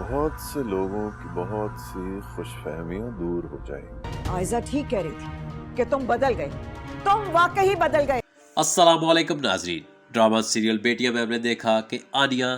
बहुत से लोगों की बहुत सी खुशफहमियां दूर हो जाएंगी। आयजा ठीक कह रही थी कि तुम बदल गए, तुम वाकई बदल गए। अस्सलामुअलैकुम नाजरीन। ड्रामा सीरियल बेटियां में हमने देखा कि आनिया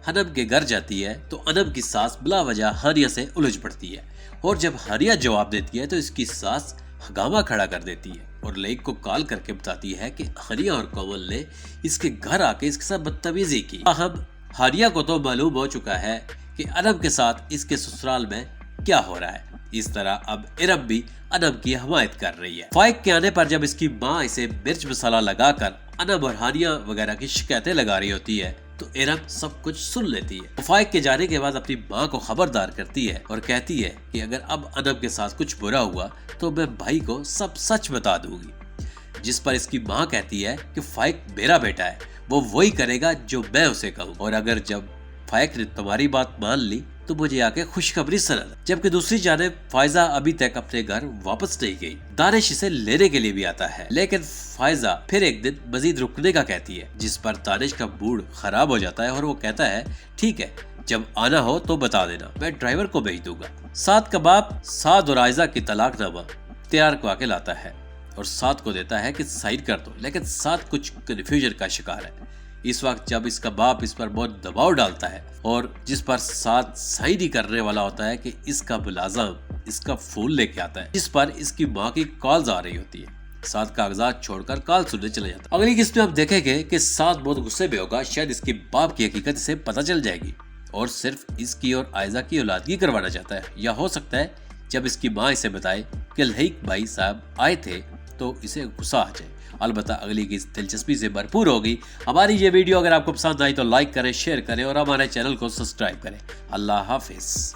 हनम के घर जाती है तो अनम की सास बिला वजह हानिया से उलझ पड़ती है, और जब हानिया जवाब देती है तो इसकी सास हंगामा खड़ा कर देती है और लेक को कॉल करके बताती है कि हानिया और कोमल ने इसके घर आके इसके साथ बदतमीजी की। हम हानिया को तो मालूम हो चुका है कि अनम के साथ इसके ससुराल में क्या हो रहा है। इस तरह अब इरम भी अनम की हमायत कर रही है। फाइक के आने पर जब इसकी माँ इसे मिर्च मसाला लगाकर अनम और हानिया वगैरह की शिकायतें लगा रही होती है तो इरम सब कुछ सुन लेती है। फाइक के जाने के बाद अपनी माँ को खबरदार करती है और कहती है कि अगर अब अनम के साथ कुछ बुरा हुआ तो मैं भाई को सब सच बता दूंगी। जिस पर इसकी माँ कहती है कि फाइक मेरा बेटा है, वो वही करेगा जो मैं उसे कहूँ, और अगर जब फाइक ने तुम्हारी बात मान ली तो मुझे आके खुशखबरी सुना। जबकि दूसरी जानिब फायजा अभी तक अपने घर वापस नहीं गई। दानिश इसे लेने के लिए भी आता है, लेकिन फायजा फिर एक दिन मजीद रुकने का कहती है, जिस पर दानिश का मूड खराब हो जाता है और वो कहता है ठीक है, जब आना हो तो बता देना, मैं ड्राइवर को भेज दूंगा। साद कबाब साद और आयजा की तलाकनामा तैयार करवा के लाता है और साद को देता है कि साइन कर दो, लेकिन साद कुछ कंफ्यूजन का शिकार है। इस वक्त जब इसका बाप इस पर बहुत दबाव डालता है और जिस पर साद साइन ही करने वाला होता है कि इसका मुलाजिम इसका फोन लेके आता है, जिस पर इसकी माँ की कॉल्स आ रही होती है। साद कागजात छोड़कर कॉल सुनने चले जाता है। अगली किस्त में हम देखेंगे कि साद बहुत गुस्से में होगा, शायद इसके बाप की हकीकत इसे पता चल जाएगी और सिर्फ इसकी और आयजा की औलादगी करवाना चाहता है, या हो सकता है जब इसकी माँ इसे बताए कि लहीक भाई साहब आए थे तो इसे गुस्सा आ जाए। अलबत्ता अगली की दिलचस्पी से भरपूर होगी। हमारी ये वीडियो अगर आपको पसंद आई तो लाइक करें, शेयर करें और हमारे चैनल को सब्सक्राइब करें। अल्लाह हाफिज।